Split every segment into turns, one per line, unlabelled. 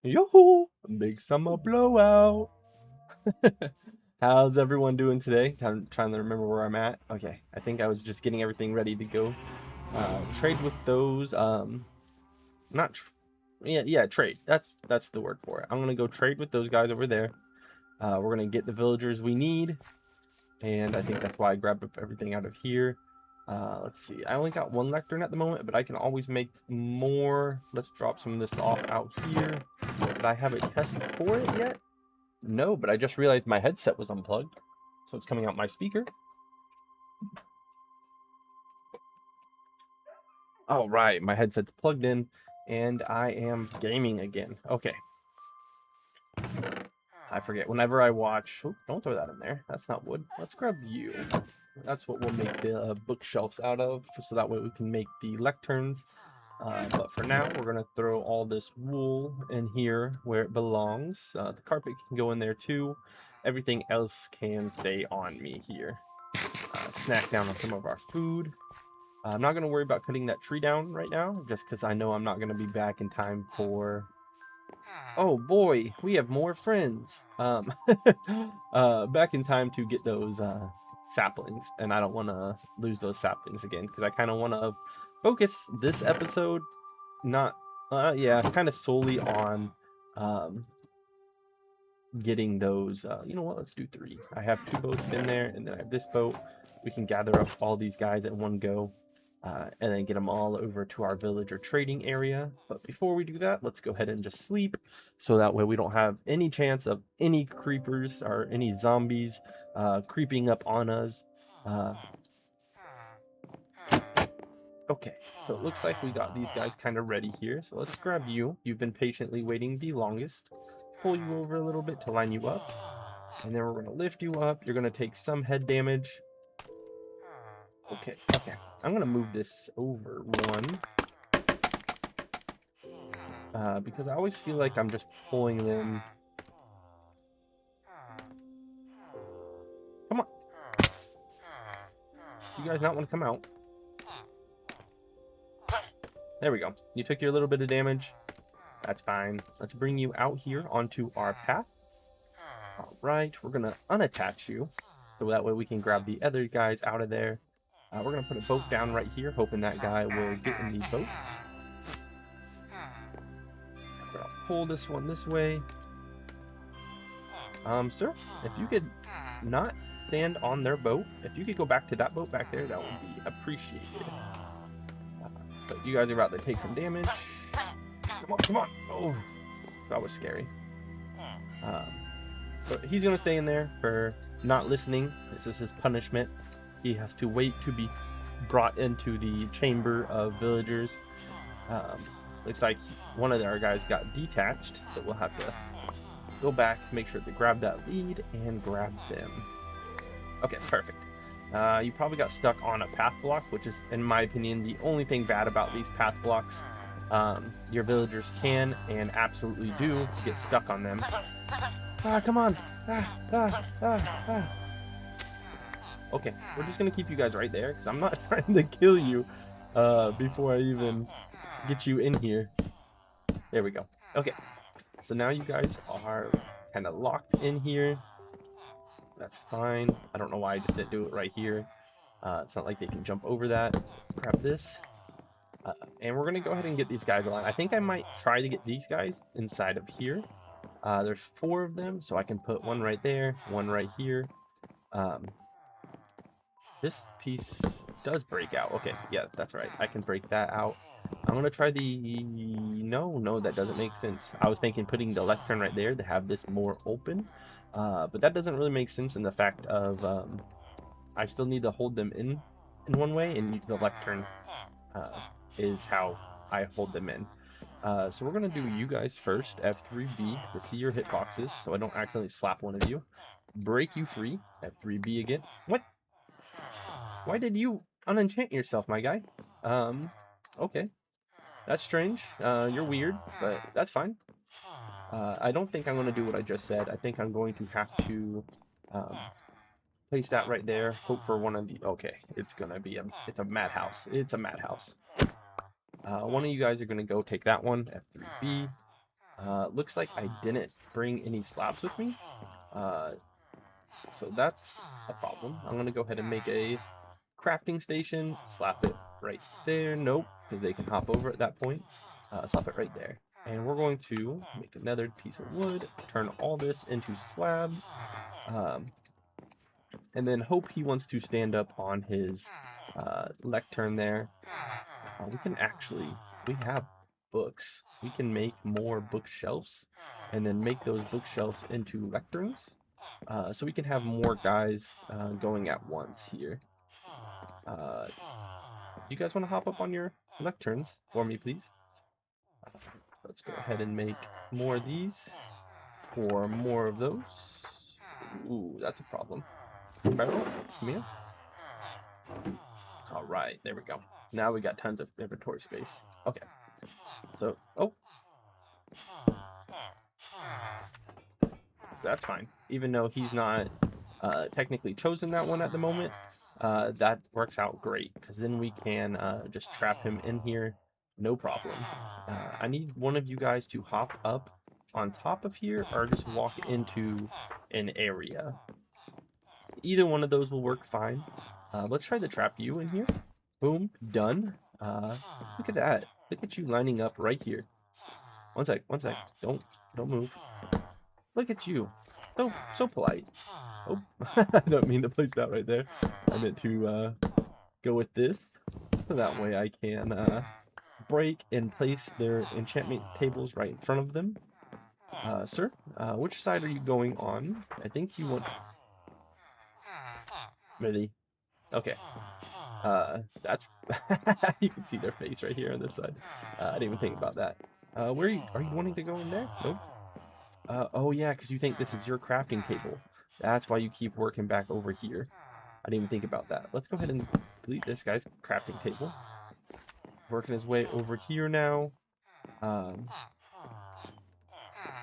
Yoo-hoo! Big summer blowout. How's everyone doing today? I'm trying to remember where I'm at. Okay, I think I was just getting everything ready to go. Trade with those. Not. Yeah. Trade. That's the word for it. I'm gonna go trade with those guys over there. We're gonna get the villagers we need, and I think that's why I grabbed up everything out of here. Let's see. I only got one lectern at the moment, but I can always make more. Let's drop some of this off out here. Did I have a test for it yet? No, but I just realized my headset was unplugged, so it's coming out my speaker. All right, my headset's plugged in, and I am gaming again. Okay. I forget. Whenever I watch... Oh, don't throw that in there. That's not wood. Let's grab you. That's what we'll make the bookshelves out of, so that way we can make the lecterns. But for now, we're going to throw all this wool in here where it belongs. The carpet can go in there too. Everything else can stay on me here. Snack down on some of our food. I'm not going to worry about cutting that tree down right now, just because I know I'm not going to be back in time for... Oh boy, we have more friends. Back in time to get those saplings, and I don't want to lose those saplings again, because I kind of want to focus this episode, not, kind of solely on getting those. You know what? Let's do 3. I have 2 boats in there, and then I have this boat. We can gather up all these guys at one go. And then get them all over to our villager trading area. But before we do that, let's go ahead and just sleep, so that way we don't have any chance of any creepers or any zombies creeping up on us. Okay, so it looks like we got these guys kind of ready here. So let's grab you. You've been patiently waiting the longest. Pull you over a little bit to line you up. And then we're going to lift you up. You're going to take some head damage. Okay. I'm going to move this over one. Because I always feel like I'm just pulling them. Come on. You guys not want to come out? There we go. You took your little bit of damage. That's fine. Let's bring you out here onto our path. All right. We're going to unattach you, so that way we can grab the other guys out of there. We're going to put a boat down right here, hoping that guy will get in the boat. We're going to pull this one this way. Sir, if you could not stand on their boat, if you could go back to that boat back there, that would be appreciated. But you guys are about to take some damage. Come on. Oh, that was scary. But he's going to stay in there for not listening. This is his punishment. He has to wait to be brought into the chamber of villagers. Looks like one of our guys got detached, so we'll have to go back, make sure to grab that lead, and grab them. Okay, perfect. You probably got stuck on a path block, which is, in my opinion, the only thing bad about these path blocks. Your villagers can and absolutely do get stuck on them. Come on. Okay, we're just going to keep you guys right there, because I'm not trying to kill you before I even get you in here. There we go. Okay, so now you guys are kind of locked in here. That's fine. I don't know why I just didn't do it right here. It's not like they can jump over that. Grab this. And we're going to go ahead and get these guys on. I think I might try to get these guys inside of here. There's 4 of them, so I can put one right there, one right here. This piece does break out. Okay, yeah, that's right. I can break that out. I'm going to try the... No, that doesn't make sense. I was thinking putting the lectern right there to have this more open. But that doesn't really make sense in the fact of I still need to hold them in one way, and the lectern is how I hold them in. So we're going to do you guys first, F3B, to see your hitboxes, so I don't accidentally slap one of you. Break you free, F3B again. What? Why did you unenchant yourself, my guy? Okay. That's strange. You're weird, but that's fine. I don't think I'm going to do what I just said. I think I'm going to have to place that right there. Hope for one of the... Okay, it's going to be it's a madhouse. It's a madhouse. One of you guys are going to go take that one, F3B. Looks like I didn't bring any slabs with me. So that's a problem. I'm going to go ahead and make a crafting station, slap it right there. Nope, because they can hop over at that point. Slap it right there. And we're going to make another piece of wood, turn all this into slabs, and then hope he wants to stand up on his lectern there. We have books. We can make more bookshelves and then make those bookshelves into lecterns. So we can have more guys going at once here. Do you guys want to hop up on your lecterns for me, please? Let's go ahead and make more of these or more of those. Ooh, that's a problem. Barrel, come here. All right, there we go. Now we got tons of inventory space. Okay. So, oh. That's fine. Even though he's not technically chosen that one at the moment, that works out great because then we can just trap him in here, no problem. I need one of you guys to hop up on top of here or just walk into an area. Either one of those will work fine. Let's try to trap you in here. Boom, done. Look at that. Look at you lining up right here. One sec. Don't move. Look at you. So polite. Oh, I don't mean to place that right there. I meant to go with this. So that way I can break and place their enchantment tables right in front of them. Sir, which side are you going on? I think you want... Really? Okay. That's... You can see their face right here on this side. I didn't even think about that. Where are you wanting to go in there? Nope. Oh yeah, because you think this is your crafting table. That's why you keep working back over here. I didn't even think about that. Let's go ahead and delete this guy's crafting table. Working his way over here now.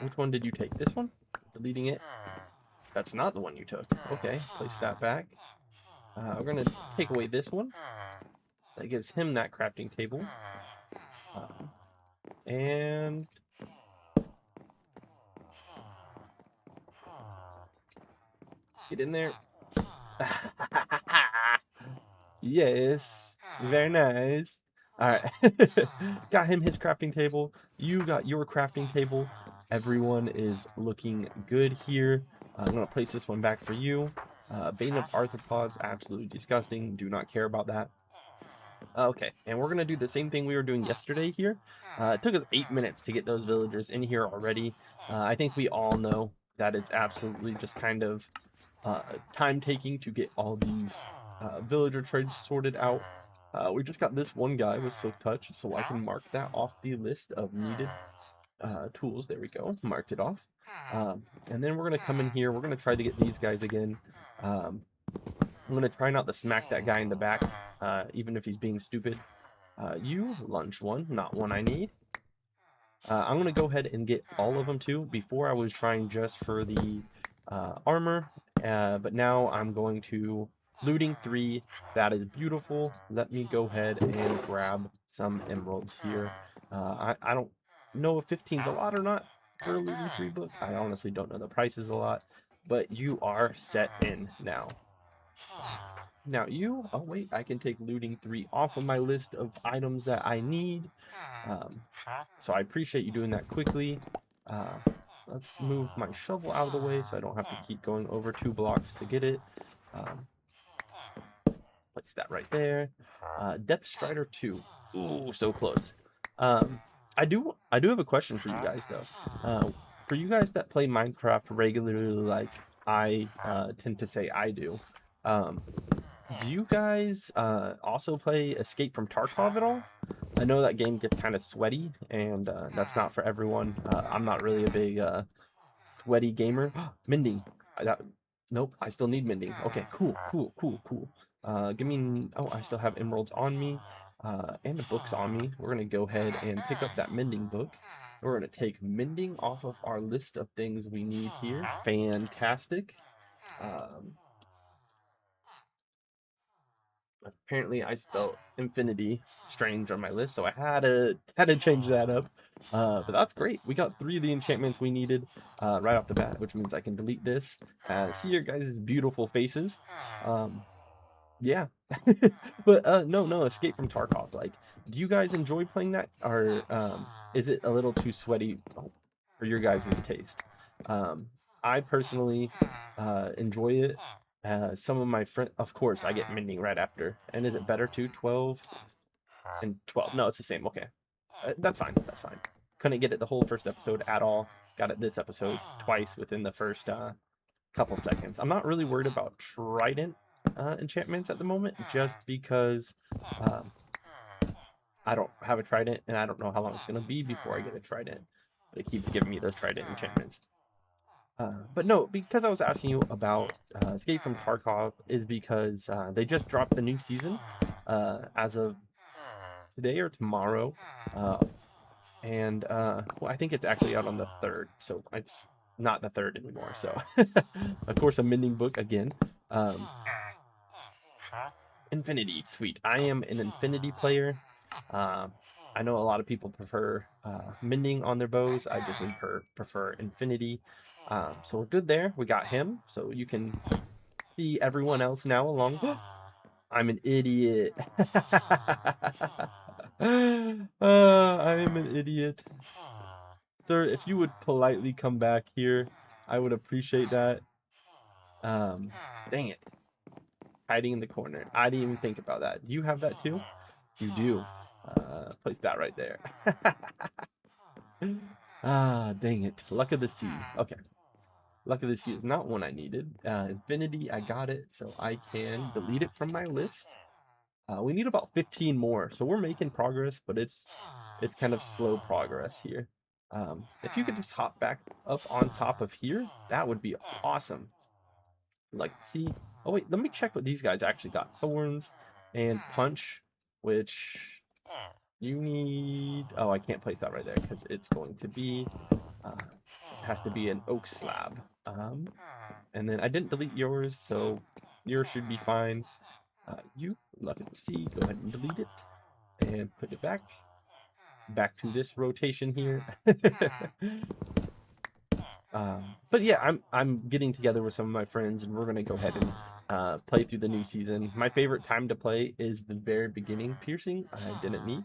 Which one did you take? This one? Deleting it. That's not the one you took. Okay, place that back. We're going to take away this one. That gives him that crafting table. And... Get in there. Yes. Very nice. Alright. Got him his crafting table. You got your crafting table. Everyone is looking good here. I'm going to place this one back for you. Bane of arthropods, absolutely disgusting. Do not care about that. Okay, and we're going to do the same thing we were doing yesterday here. It took us 8 minutes to get those villagers in here already. I think we all know that it's absolutely just kind of time taking to get all these villager trades sorted out. We just got this one guy with Silk Touch, so I can mark that off the list of needed tools. There we go, marked it off. And then we're going to come in here. We're going to try to get these guys again. I'm going to try not to smack that guy in the back, even if he's being stupid. You, lunge one, not one I need. I'm going to go ahead and get all of them too. Before I was trying just for the armor, but now I'm going to looting 3. That is beautiful. Let me go ahead and grab some emeralds here. I don't know if 15's a lot or not for a looting 3 book. I honestly don't know. The price is a lot, but you are set in now. Now you, oh wait, I can take looting 3 off of my list of items that I need. So I appreciate you doing that quickly. Let's move my shovel out of the way so I don't have to keep going over 2 blocks to get it. Place that right there. Depth Strider 2. Ooh, so close. I do have a question for you guys though. For you guys that play Minecraft regularly, like I tend to say I do. Do you guys also play Escape from Tarkov at all? I know that game gets kind of sweaty, and that's not for everyone. I'm not really a big sweaty gamer. Mending. Nope, I still need mending. Okay, cool. Give me... Oh, I still have emeralds on me, and the books on me. We're going to go ahead and pick up that mending book. We're going to take mending off of our list of things we need here. Fantastic. Apparently I spelled infinity strange on my list, so I had to change that up. But that's great. We got 3 of the enchantments we needed right off the bat, which means I can delete this. See your guys' beautiful faces. Yeah. But no, Escape from Tarkov. Like, do you guys enjoy playing that, or is it a little too sweaty for your guys' taste? Um, I personally enjoy it. Some of my friends, of course, I get mending right after. And is it better too? 12 and 12. No, it's the same. Okay. That's fine. That's fine. Couldn't get it the whole first episode at all. Got it this episode twice within the first couple seconds. I'm not really worried about trident enchantments at the moment, just because um, I don't have a trident and I don't know how long it's going to be before I get a trident. But it keeps giving me those trident enchantments. But no, because I was asking you about Escape from Tarkov is because they just dropped the new season as of today or tomorrow. And well, I think it's actually out on the 3rd, so it's not the 3rd anymore. So, of course, a mending book again. Infinity, sweet. I am an Infinity player. I know a lot of people prefer mending on their bows. I just prefer Infinity. So we're good there. We got him. So you can see everyone else now along. I'm an idiot. I am an idiot. Sir, if you would politely come back here, I would appreciate that. Dang it. Hiding in the corner. I didn't even think about that. Do you have that too? You do. Place that right there. Dang it. Luck of the Sea. Okay. Luck of the Sea is not one I needed. Infinity, I got it, so I can delete it from my list. We need about 15 more, so we're making progress, but it's kind of slow progress here. If you could just hop back up on top of here, that would be awesome. Like, see, oh wait, let me check what these guys actually got. Thorns and Punch, which you need. Oh, I can't place that right there because it's going to be, it has to be an oak slab. And then I didn't delete yours, so yours should be fine. You, Luck of the Sea, go ahead and delete it and put it back to this rotation here. But yeah, I'm getting together with some of my friends, and we're gonna go ahead and play through the new season. My favorite time to play is the very beginning. Piercing, I didn't need,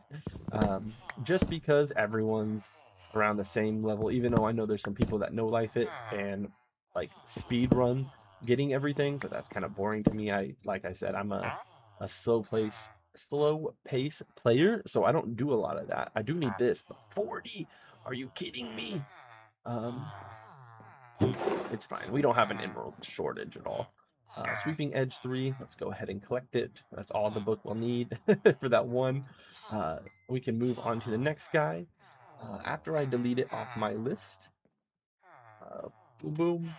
just because everyone's around the same level. Even though I know there's some people that no life it and like speed run getting everything, but that's kind of boring to me. Like I said, I'm a slow pace player, so I don't do a lot of that. I do need this, but 40? Are you kidding me? It's fine. We don't have an emerald shortage at all. Sweeping Edge 3. Let's go ahead and collect it. That's all the book will need for that one. We can move on to the next guy. After I delete it off my list, boom, boom.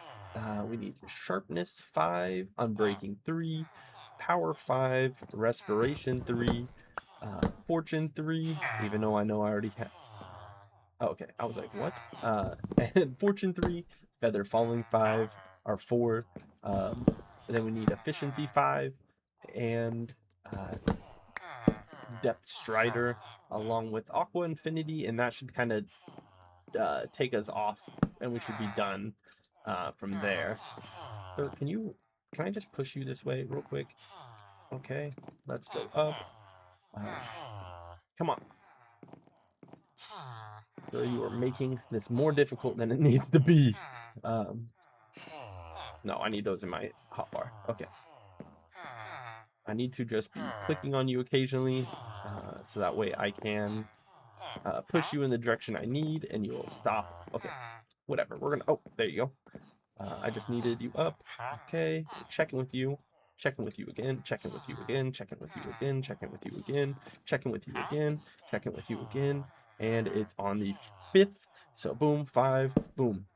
We need Sharpness 5, Unbreaking 3, Power 5, Respiration 3, Fortune 3, even though I know I already have. Oh, okay, I was like, what? And Fortune 3, Feather Falling 5, or 4. Then we need Efficiency 5, and Depth Strider, along with Aqua Infinity, and that should kind of take us off, and we should be done from there. So can I just push you this way real quick? Okay, let's go up. Come on. So you are making this more difficult than it needs to be. No, I need those in my hotbar. Okay. I need to just be clicking on you occasionally, so that way I can push you in the direction I need, and you will stop. Okay, whatever. We're gonna. Oh, there you go. I just needed you up. Okay, checking with you. Checking with you again. Checking with you again. Checking with you again. Checking with you again. Checking with you again. Checking with you again. And it's on the 5th. So boom, 5, boom.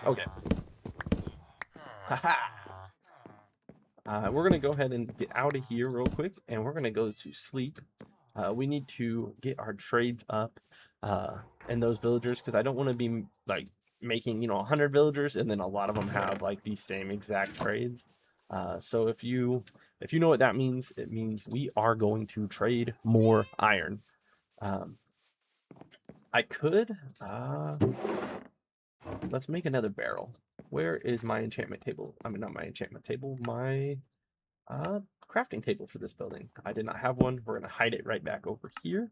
Okay. Haha. We're gonna go ahead and get out of here real quick, and we're gonna go to sleep. We need to get our trades up in those villagers, because I don't want to be like making 100 villagers and then a lot of them have like these same exact trades. So if you If you know what that means, it means we are going to trade more iron. I could, let's make another barrel. Where is my enchantment table? I mean, not my enchantment table, my crafting table for this building. I did not have one. We're gonna hide it right back over here.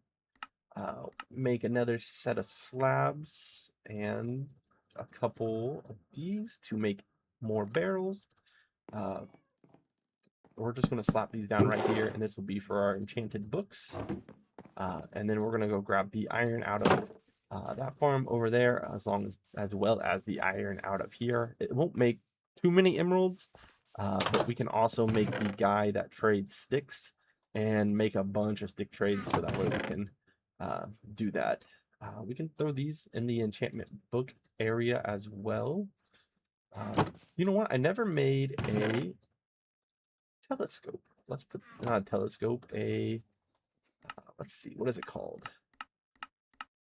Make another set of slabs and a couple of these to make more barrels. We're just going to slap these down right here, and this will be for our enchanted books. And then we're going to go grab the iron out of that farm over there, as well as the iron out of here. It won't make too many emeralds, but we can also make the guy that trades sticks and make a bunch of stick trades, so that way we can do that. We can throw these in the enchantment book area as well. You know what? I never made a telescope. Let's put not a telescope, let's see, what is it called?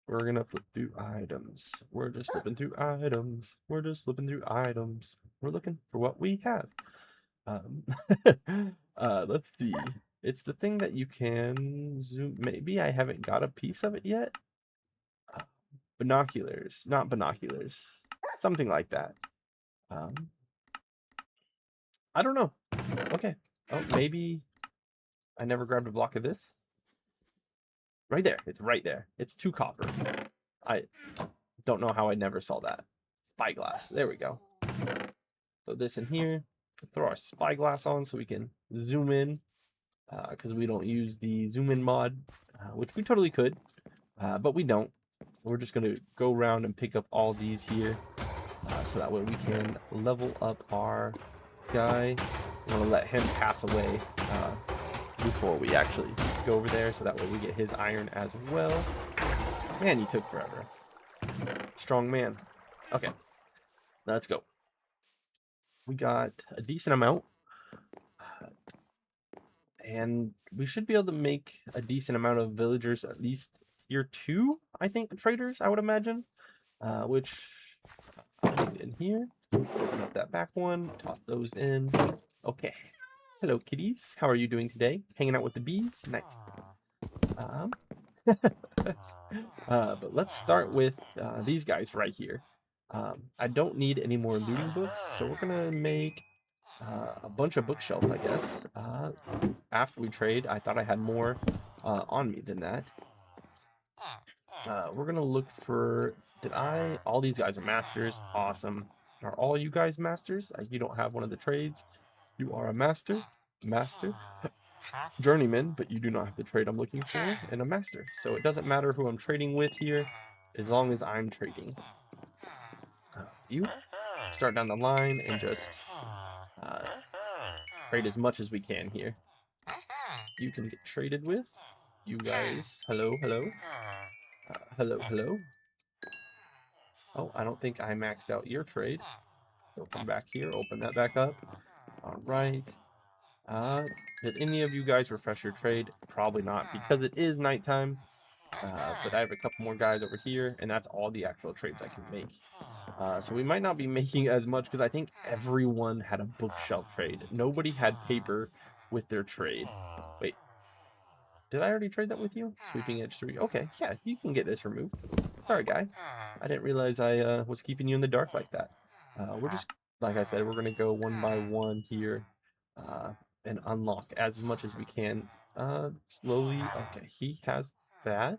We're gonna flip through items. We're just flipping through items. We're just flipping through items. We're looking for what we have. Let's see. It's the thing that you can zoom. Maybe I haven't got a piece of it yet. Binoculars, not binoculars. Something like that. I don't know. Okay. Oh, maybe I never grabbed a block of this. Right there. It's right there. It's 2 copper. I don't know how I never saw that. Spyglass. There we go. Throw this in here. Throw our spyglass on so we can zoom in. Because we don't use the zoom in mod, which we totally could, but we don't. We're just going to go around and pick up all these here. So that way we can level up our guy. I'm going to let him pass away before we actually go over there, so that way we get his iron as well. Man, he took forever. Strong man. Okay, let's go. We got a decent amount, and we should be able to make a decent amount of villagers, at least tier 2, I think, traders, I would imagine. Which I'll put in here. Open up that back one, toss those in. Okay. Hello, kitties. How are you doing today? Hanging out with the bees? Nice. But let's start with these guys right here. I don't need any more looting books, so we're gonna make a bunch of bookshelves, I guess. After we trade, I thought I had more on me than that. We're gonna look for. All these guys are masters. Awesome. Are all you guys masters? You don't have one of the trades. You are a master, journeyman, but you do not have the trade I'm looking for, and a master. So it doesn't matter who I'm trading with here, as long as I'm trading. You start down the line and just trade as much as we can here. You can get traded with. You guys, hello. Hello. Oh, I don't think I maxed out your trade. So come back here, open that back up. All right. Did any of you guys refresh your trade? Probably not, because it is nighttime. But I have a couple more guys over here, and that's all the actual trades I can make. So we might not be making as much, because I think everyone had a bookshelf trade. Nobody had paper with their trade. Wait, did I already trade that with you? Sweeping edge 3. Okay, yeah, you can get this removed. Sorry, guy. I didn't realize I was keeping you in the dark like that. We're just, like I said, we're going to go one by one here and unlock as much as we can slowly. Okay, he has that.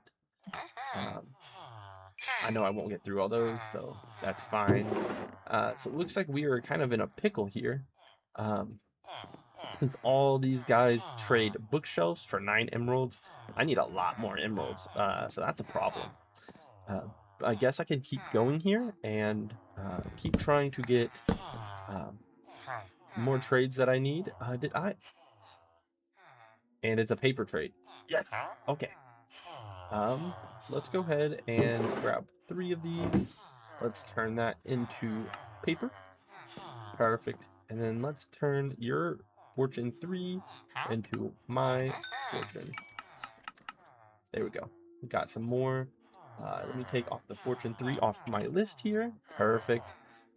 I know I won't get through all those, so that's fine. So it looks like we are kind of in a pickle here. Since all these guys trade bookshelves for 9 emeralds, I need a lot more emeralds, so that's a problem. I guess I can keep going here and keep trying to get more trades that I need. Did I? And it's a paper trade. Yes. Okay. Let's go ahead and grab 3 of these. Let's turn that into paper. Perfect. And then let's turn your fortune 3 into my fortune. There we go. We got some more. Let me take off the fortune 3 off my list here. Perfect.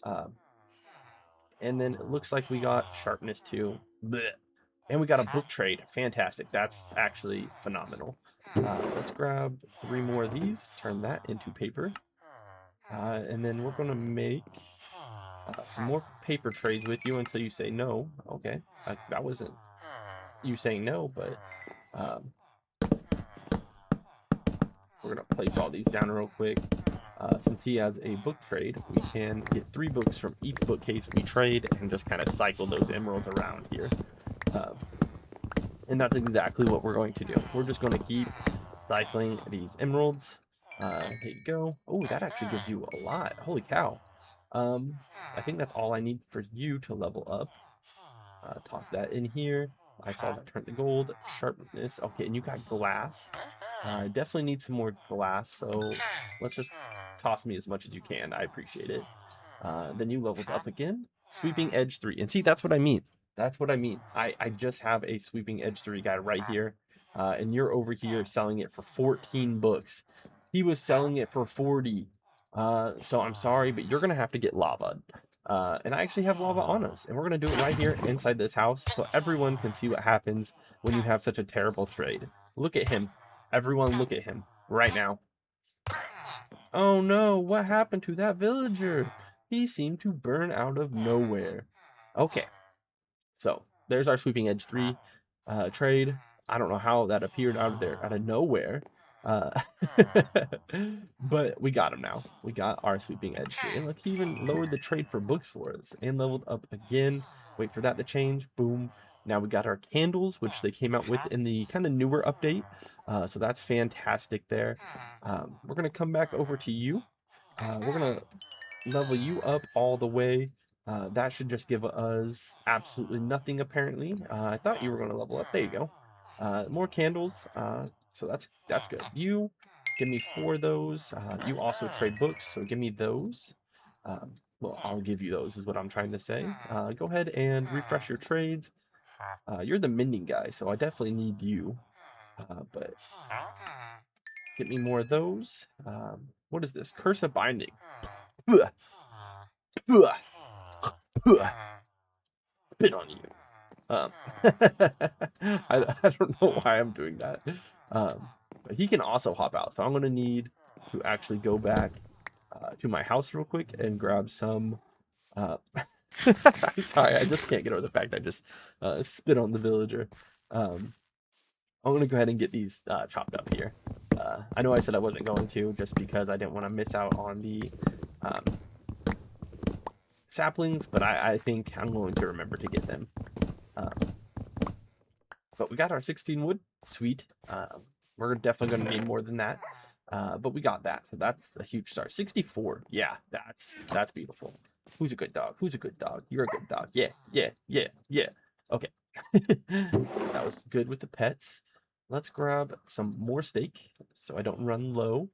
And then it looks like we got sharpness 2. Blech. And we got a book trade. Fantastic. That's actually phenomenal. Let's grab 3 more of these, turn that into paper. And then we're going to make some more paper trades with you until you say no. Okay. That wasn't you saying no, but um, we're going to place all these down real quick. Since he has a book trade, we can get 3 books from each bookcase we trade and just kind of cycle those emeralds around here. And that's exactly what we're going to do. We're just going to keep cycling these emeralds. There you go. Oh, that actually gives you a lot. Holy cow. I think that's all I need for you to level up. Toss that in here. I saw that turn to gold. Sharpness. Okay, and you got glass. Definitely need some more glass, so let's just toss me as much as you can. I appreciate it. Then you leveled up again. Sweeping edge 3. And see, that's what I mean. That's what I mean. I just have a sweeping edge 3 guy right here. And you're over here selling it for 14 books. He was selling it for 40. So I'm sorry, but you're going to have to get lava. And I actually have lava on us. And we're going to do it right here inside this house so everyone can see what happens when you have such a terrible trade. Look at him. Everyone look at him right now. Oh no, what happened to that villager? He seemed to burn out of nowhere. Okay, so there's our sweeping edge 3 trade. I don't know how that appeared out of nowhere. Uh, but we got him now. We got our sweeping edge 3. And look, he even lowered the trade for books for us and leveled up again. Wait for that to change. Boom. Now we got our candles, which they came out with in the kind of newer update. So that's fantastic there. We're going to come back over to you. We're going to level you up all the way. That should just give us absolutely nothing, apparently. I thought you were going to level up. There you go. More candles. So that's good. You give me 4 of those. You also trade books, so give me those. Well, I'll give you those is what I'm trying to say. Go ahead and refresh your trades. You're the mending guy, so I definitely need you. But get me more of those. What is this? Curse of Binding. Ugh. Ugh. Ugh. Spit on you. I don't know why I'm doing that. But he can also hop out. So I'm going to need to actually go back to my house real quick and grab some... I'm sorry, I just can't get over the fact I just spit on the villager. I'm going to go ahead and get these chopped up here. I know I said I wasn't going to just because I didn't want to miss out on the saplings, but I think I'm going to remember to get them. But we got our 16 wood. Sweet. We're definitely going to need more than that. But we got that. So that's a huge start. 64. Yeah, that's beautiful. Who's a good dog? Who's a good dog? You're a good dog. Yeah, yeah, yeah, yeah. Okay. That was good with the pets. Let's grab some more steak so I don't run low.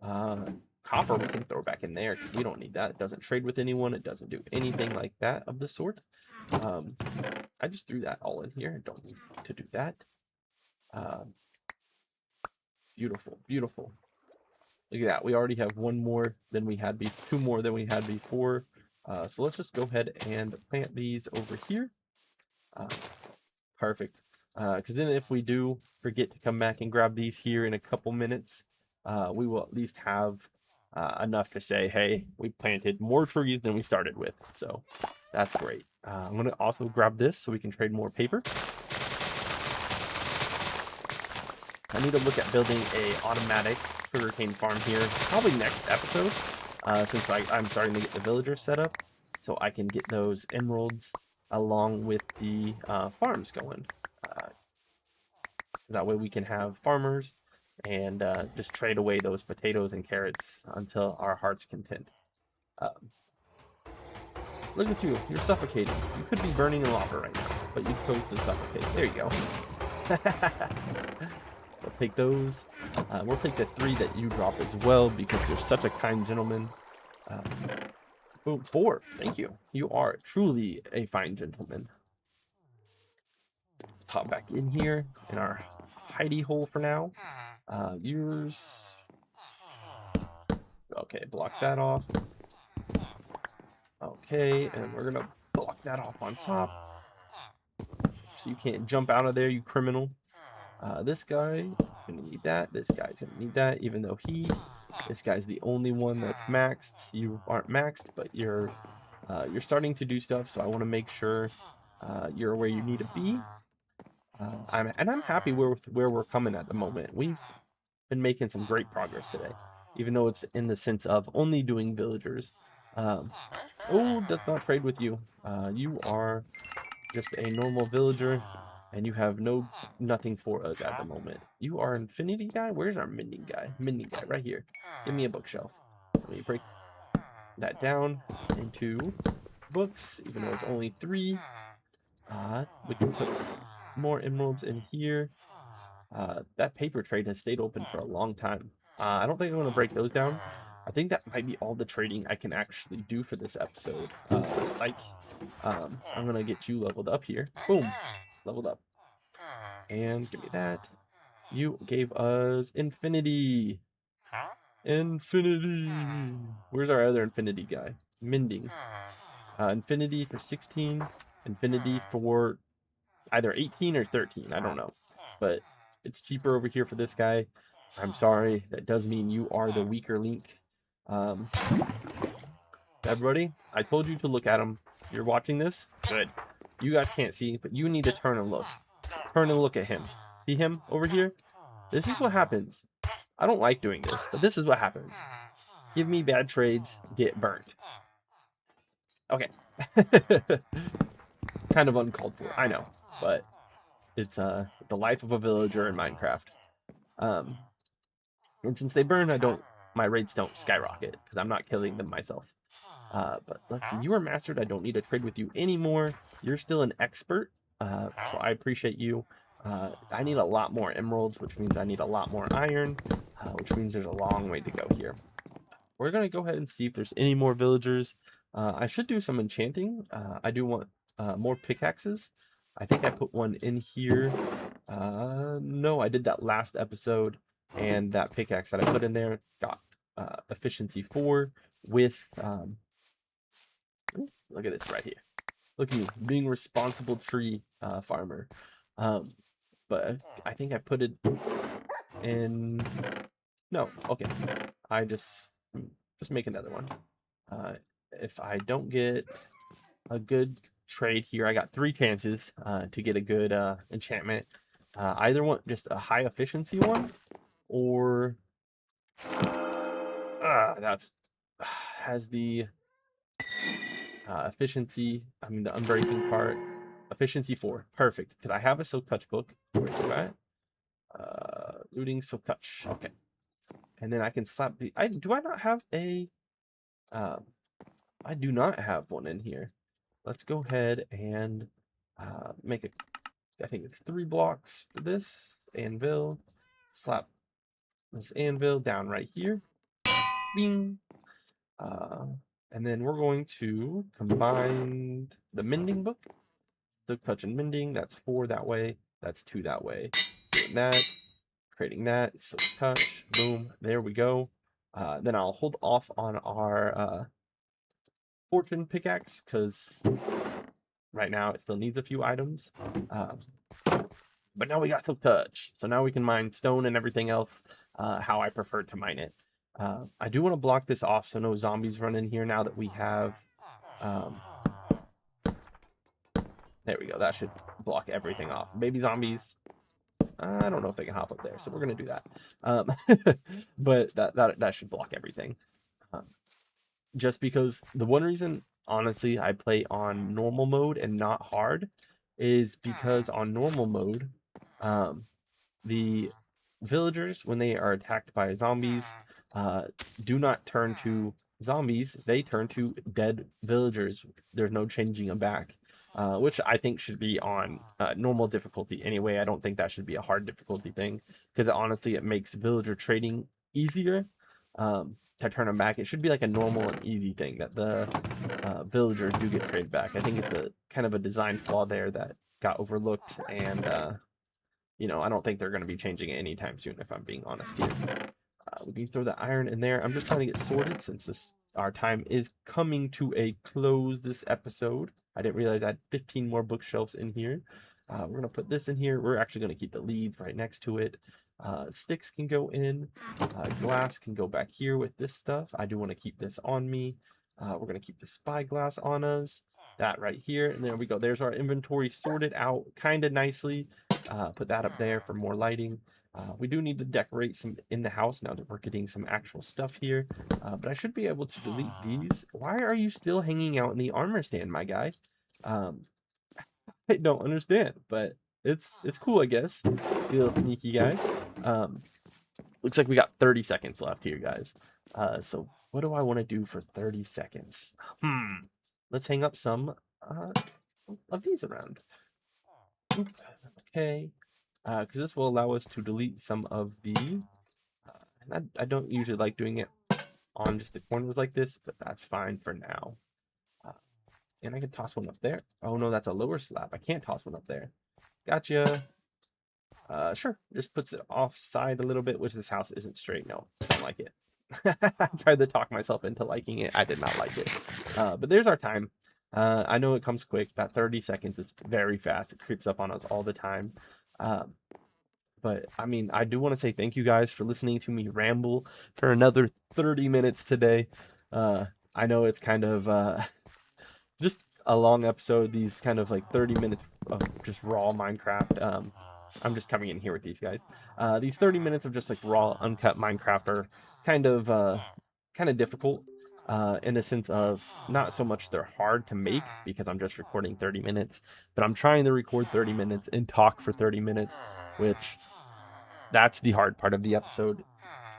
Copper we can throw back in there because we don't need that. It doesn't trade with anyone. It doesn't do anything like that of the sort. I just threw that all in here. I don't need to do that. Beautiful, beautiful. Look at that. We already have 1 more than we had 2 more than we had before. So let's just go ahead and plant these over here. Perfect. Because then if we do forget to come back and grab these here in a couple minutes, we will at least have enough to say, hey, we planted more trees than we started with. So that's great. I'm going to also grab this so we can trade more paper. I need to look at building a automatic sugarcane farm here, probably next episode, since I'm starting to get the villagers set up, so I can get those emeralds along with the farms going. That way we can have farmers and just trade away those potatoes and carrots until our heart's content. Look at you, you're suffocating. You could be burning in lava right now, but you chose to suffocate. There you go. We'll take those. We'll take the 3 that you drop as well because you're such a kind gentleman. Boom, 4. Thank you. You are truly a fine gentleman. Hop back in here in our hidey hole for now. Yours. Okay, block that off. Okay, and we're gonna block that off on top. so you can't jump out of there, you criminal. This guy gonna need that. This guy's gonna need that, even though this guy's the only one that's maxed. You aren't maxed, but you're starting to do stuff, so I want to make sure you're where you need to be. I'm happy with where we're coming at the moment. We've been making some great progress today, even though it's in the sense of only doing villagers. Oh, does not trade with you. You are just a normal villager, and you have nothing for us at the moment. You are Infinity guy? Where's our Mending guy? Mending guy, right here. Give me a bookshelf. Let me break that down into books, even though it's only 3. We can put more emeralds in here. That paper trade has stayed open for a long time. I don't think I'm going to break those down. I think that might be all the trading I can actually do for this episode. Psych. I'm going to get you leveled up here. Boom. Leveled up. And give me that. You gave us Infinity. Infinity. Where's our other Infinity guy? Mending. Infinity for 16. Infinity for either 18 or 13. I don't know. But it's cheaper over here for this guy. I'm sorry. That does mean you are the weaker link. Everybody, I told you to look at him. You're watching this? Good. You guys can't see, but you need to turn and look. Turn and look at him. See him over here? This is what happens. I don't like doing this, but this is what happens. Give me bad trades, get burnt. Okay. Kind of uncalled for, I know, but it's the life of a villager in Minecraft. And since they burn, my rates don't skyrocket because I'm not killing them myself. But let's see, you are mastered. I don't need to trade with you anymore. You're still an expert, so I appreciate you. I need a lot more emeralds, which means I need a lot more iron, which means there's a long way to go here. We're going to go ahead and see if there's any more villagers. I should do some enchanting. I do want more pickaxes. I think I put one in here. No, I did that last episode, and that pickaxe that I put in there got efficiency 4 with... look at this right here. Look at me, being responsible tree farmer. But I think I put it in... No, okay. I just make another one. If I don't get a good trade here, I got 3 chances to get a good enchantment. Either want just a high efficiency one, or that's has the efficiency. I mean the unbreaking part. Efficiency 4, perfect. Because I have a silk touch book. Where's it at? Looting silk touch. Okay. And then I can slap the... do I not have a... I do not have one in here. Let's go ahead and make it... I think it's 3 blocks for this anvil. Slap this anvil down right here. Bing! And then we're going to combine the mending book. Silk touch and mending. That's 4 that way. That's 2 that way. Doing that. Creating that. Silk touch. Boom. There we go. Then I'll hold off on our fortune pickaxe because right now it still needs a few items. But now we got silk touch. So now we can mine stone and everything else how I prefer to mine it. I do want to block this off so no zombies run in here now that we have... there we go. That should block everything off. Baby zombies... I don't know if they can hop up there, so we're going to do that. But that should block everything. Just because the one reason, honestly, I play on normal mode and not hard is because on normal mode, the villagers, when they are attacked by zombies, do not turn to zombies. They turn to dead villagers. There's no changing them back. Which I think should be on normal difficulty anyway. I don't think that should be a hard difficulty thing because honestly it makes villager trading easier to turn them back. It should be like a normal and easy thing that the villagers do get traded back. I think it's a kind of a design flaw there that got overlooked, and you know, I don't think they're going to be changing it anytime soon if I'm being honest here. We can throw the iron in there. I'm just trying to get sorted since our time is coming to a close this episode. I didn't realize I had 15 more bookshelves in here. We're gonna put this in here. We're actually gonna keep the leads right next to it. Sticks can go in. Glass can go back here with this stuff. I do want to keep this on me. We're gonna keep the spyglass on us. That right here, and there we go. There's our inventory sorted out kind of nicely. Put that up there for more lighting. We do need to decorate some in the house now that we're getting some actual stuff here. But I should be able to delete these. Why are you still hanging out in the armor stand, my guy? Um, I don't understand, but it's cool, I guess. You little sneaky guy. Looks like we got 30 seconds left here, guys. So what do I want to do for 30 seconds? Let's hang up some of these around. Okay. Because this will allow us to delete some of the... and I don't usually like doing it on just the corners like this, but that's fine for now. And I can toss one up there. Oh no, that's a lower slab. I can't toss one up there. Gotcha. Sure. Just puts it offside a little bit, which this house isn't straight. No, I don't like it. I tried to talk myself into liking it. I did not like it. But there's our time. I know it comes quick. That 30 seconds is very fast. It creeps up on us all the time. But I mean, I do want to say thank you guys for listening to me ramble for another 30 minutes today. I know it's kind of just a long episode, these kind of like 30 minutes of just raw Minecraft. I'm just coming in here with these guys. These 30 minutes of just like raw, uncut Minecraft are kind of difficult in the sense of not so much they're hard to make because I'm just recording 30 minutes, but I'm trying to record 30 minutes and talk for 30 minutes, which that's the hard part of the episode.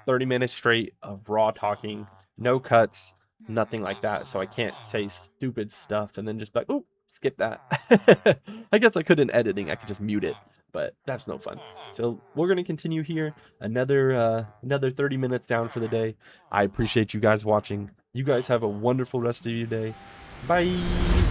30 minutes straight of raw talking, no cuts, nothing like that. So I can't say stupid stuff and then just be like, oh, skip that. I guess I could in editing. I could just mute it, but that's no fun. So we're going to continue here. Another 30 minutes down for the day. I appreciate you guys watching. You guys have a wonderful rest of your day. Bye.